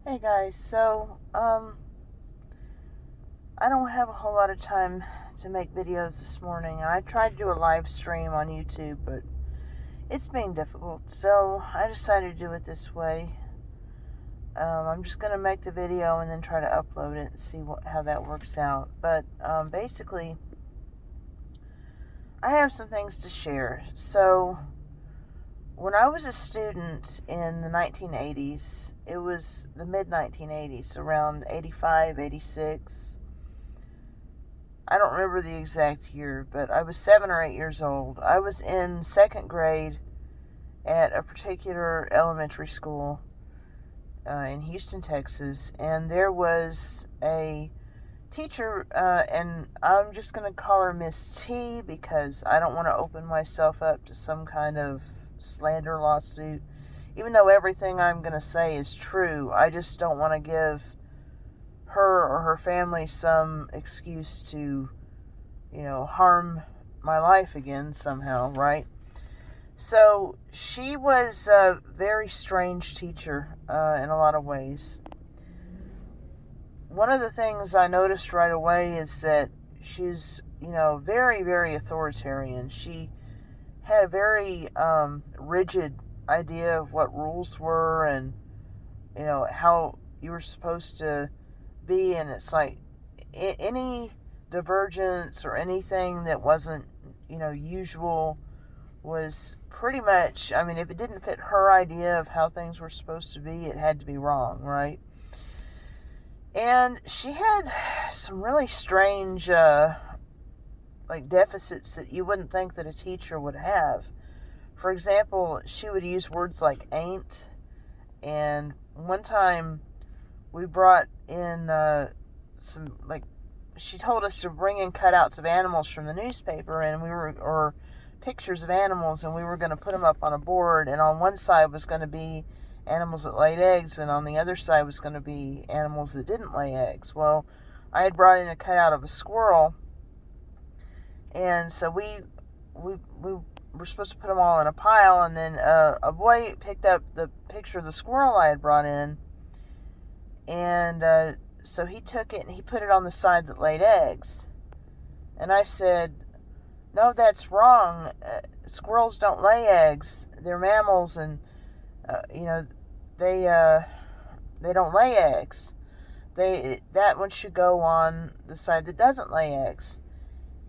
Hey guys, I don't have a whole lot of time to make videos this morning. I tried to do a live stream on YouTube, but it's being difficult, so I decided to do it this way. I'm just going to make the video and then try to upload it and see how that works out. But basically, I have some things to share. So, when I was a student in the 1980s, it was the mid-1980s, around 85, 86. I don't remember the exact year, but I was 7 or 8 years old. I was in second grade at a particular elementary school in Houston, Texas, and there was a teacher, and I'm just going to call her Miss T because I don't want to open myself up to some kind of slander lawsuit. Even though everything I'm going to say is true, I just don't want to give her or her family some excuse to, harm my life again somehow, right? So she was a very strange teacher in a lot of ways. One of the things I noticed right away is that she's, very, very authoritarian. She had a very rigid idea of what rules were and, how you were supposed to be, and it's like any divergence or anything that wasn't, usual was pretty much, if it didn't fit her idea of how things were supposed to be, it had to be wrong, right? And she had some really strange, deficits that you wouldn't think that a teacher would have. For example, she would use words like ain't, and one time we brought in she told us to bring in cutouts of animals from the newspaper, and or pictures of animals, and we were going to put them up on a board, and on one side was going to be animals that laid eggs, and on the other side was going to be animals that didn't lay eggs. Well, I had brought in a cutout of a squirrel, and so we were supposed to put them all in a pile, and then a boy picked up the picture of the squirrel I had brought in, and so he took it and he put it on the side that laid eggs. And I said, no, that's wrong. Squirrels don't lay eggs. They're mammals, and they don't lay eggs. That one should go on the side that doesn't lay eggs.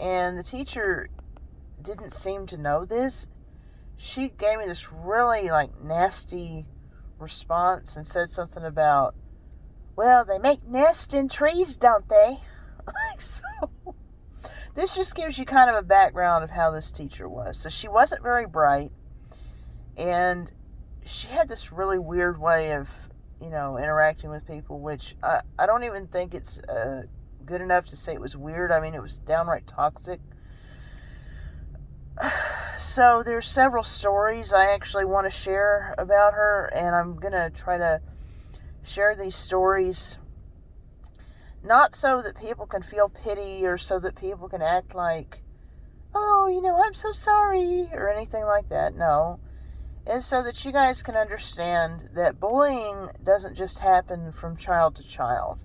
And the teacher didn't seem to know this. She gave me this really nasty response and said something about, well, they make nests in trees, don't they? So this just gives you kind of a background of how this teacher was. So she wasn't very bright, and she had this really weird way of, interacting with people, which I don't even think it's good enough to say it was weird. It was downright toxic. So there's several stories I actually want to share about her, and I'm going to try to share these stories not so that people can feel pity or so that people can act like, oh, I'm so sorry or anything like that. No. It's so that you guys can understand that bullying doesn't just happen from child to child.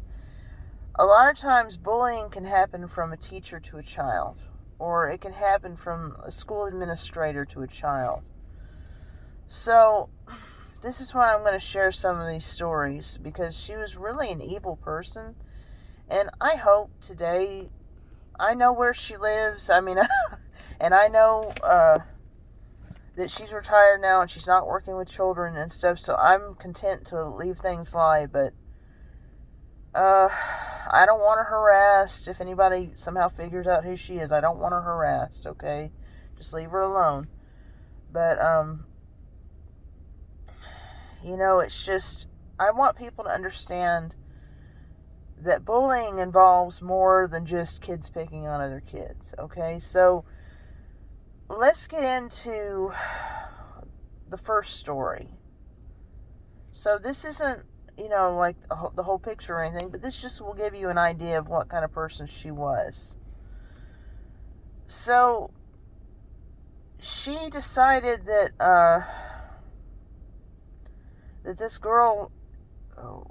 A lot of times bullying can happen from a teacher to a child, or it can happen from a school administrator to a child. So this is why I'm going to share some of these stories, because she was really an evil person. And I hope today, I know where she lives. And I know that she's retired now and she's not working with children and stuff. So I'm content to leave things lie. But I don't want her harassed. If anybody somehow figures out who she is, I don't want her harassed, okay? Just leave her alone. But, it's just, I want people to understand that bullying involves more than just kids picking on other kids, okay? So let's get into the first story. So this isn't, the whole picture or anything, but this just will give you an idea of what kind of person she was. So she decided that that this girl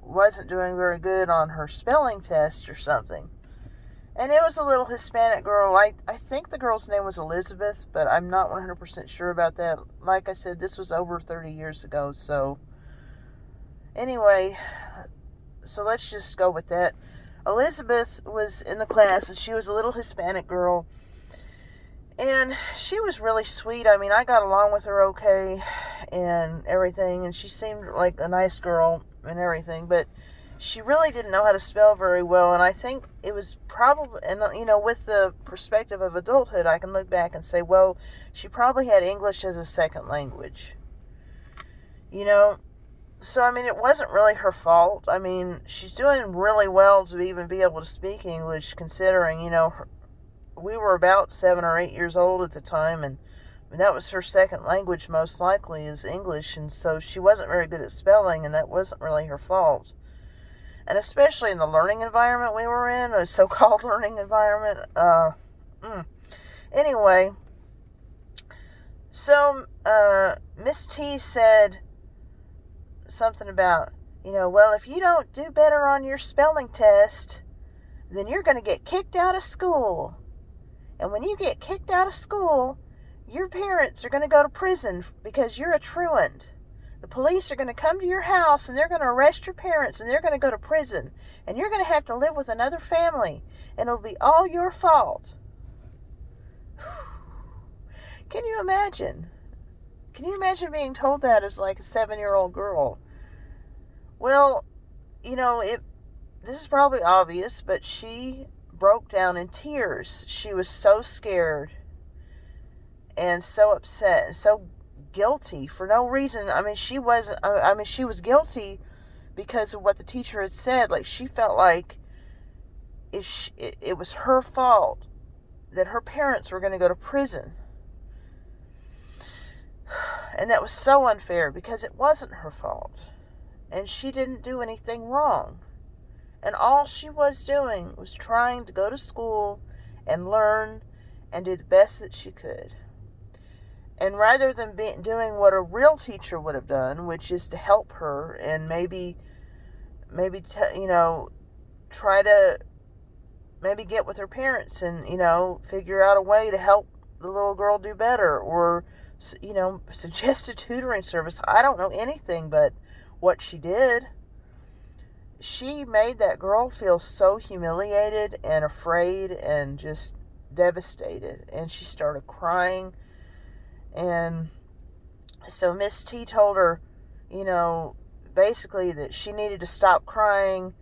wasn't doing very good on her spelling test or something. And it was a little Hispanic girl. I think the girl's name was Elizabeth, but I'm not 100% sure about that. Like I said, this was over 30 years ago. So, anyway, so let's just go with that. Elizabeth was in the class, and she was a little Hispanic girl. And she was really sweet. I mean, I got along with her okay and everything. And she seemed like a nice girl and everything. But she really didn't know how to spell very well, and I think it was probably, and with the perspective of adulthood, I can look back and say, well, she probably had English as a second language. So, I mean, it wasn't really her fault. I mean, she's doing really well to even be able to speak English, considering, we were about 7 or 8 years old at the time, and that was her second language, most likely, is English, and so she wasn't very good at spelling, and that wasn't really her fault. And especially in the learning environment we were in, a so-called learning environment. Anyway, so Miss T said something about, well, if you don't do better on your spelling test, then you're going to get kicked out of school. And when you get kicked out of school, your parents are going to go to prison because you're a truant. The police are going to come to your house, and they're going to arrest your parents, and they're going to go to prison. And you're going to have to live with another family, and it'll be all your fault. Can you imagine? Can you imagine being told that as like a 7-year-old girl? Well, this is probably obvious, but she broke down in tears. She was so scared and so upset and so guilty for no reason. I mean, she was guilty because of what the teacher had said. Like, she felt like it was her fault that her parents were going to go to prison. And that was so unfair because it wasn't her fault. And she didn't do anything wrong. And all she was doing was trying to go to school and learn and do the best that she could. And rather than doing what a real teacher would have done, which is to help her and maybe try to maybe get with her parents and, figure out a way to help the little girl do better, or, suggest a tutoring service. I don't know anything but what she did. She made that girl feel so humiliated and afraid and just devastated. And she started crying. And so Miss T told her, basically that she needed to stop crying,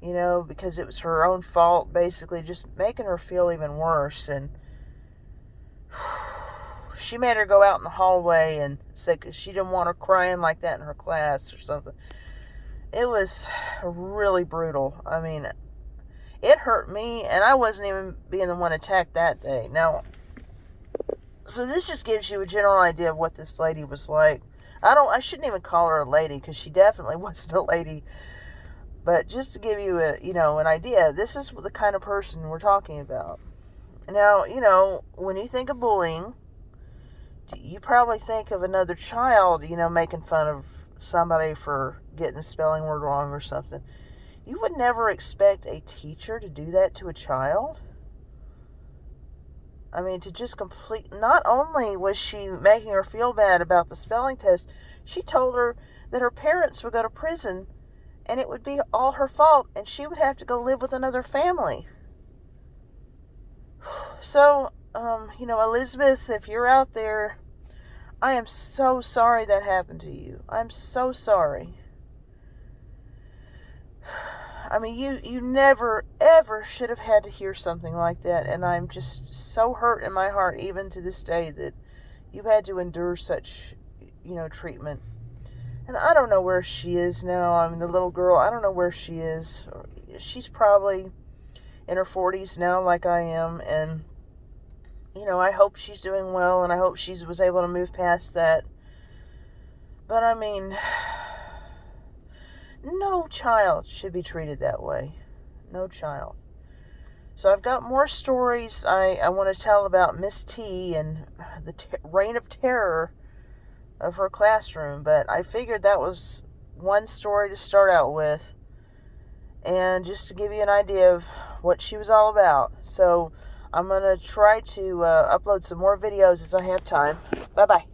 because it was her own fault, basically just making her feel even worse. And she made her go out in the hallway and said, because she didn't want her crying like that in her class or something. It was really brutal. I mean, it hurt me, and I wasn't even being the one attacked that day. Now, so this just gives you a general idea of what this lady was like. I shouldn't even call her a lady, because she definitely wasn't a lady. But just to give you an idea, this is the kind of person we're talking about. Now, when you think of bullying, you probably think of another child, making fun of somebody for getting the spelling word wrong or something. You would never expect a teacher to do that to a child. I mean, to just not only was she making her feel bad about the spelling test, she told her that her parents would go to prison and it would be all her fault and she would have to go live with another family. So, Elizabeth, if you're out there, I am so sorry that happened to you. I'm so sorry. I mean, you never, ever should have had to hear something like that. And I'm just so hurt in my heart, even to this day, that you had to endure such, treatment. And I don't know where she is now. I mean, the little girl, I don't know where she is. She's probably in her 40s now, like I am. And, I hope she's doing well, and I hope she was able to move past that. But, I mean, no child should be treated that way. No child. So I've got more stories I want to tell about Miss T and the reign of terror of her classroom, but I figured that was one story to start out with, and just to give you an idea of what she was all about. So I'm going to try to upload some more videos as I have time. Bye-bye.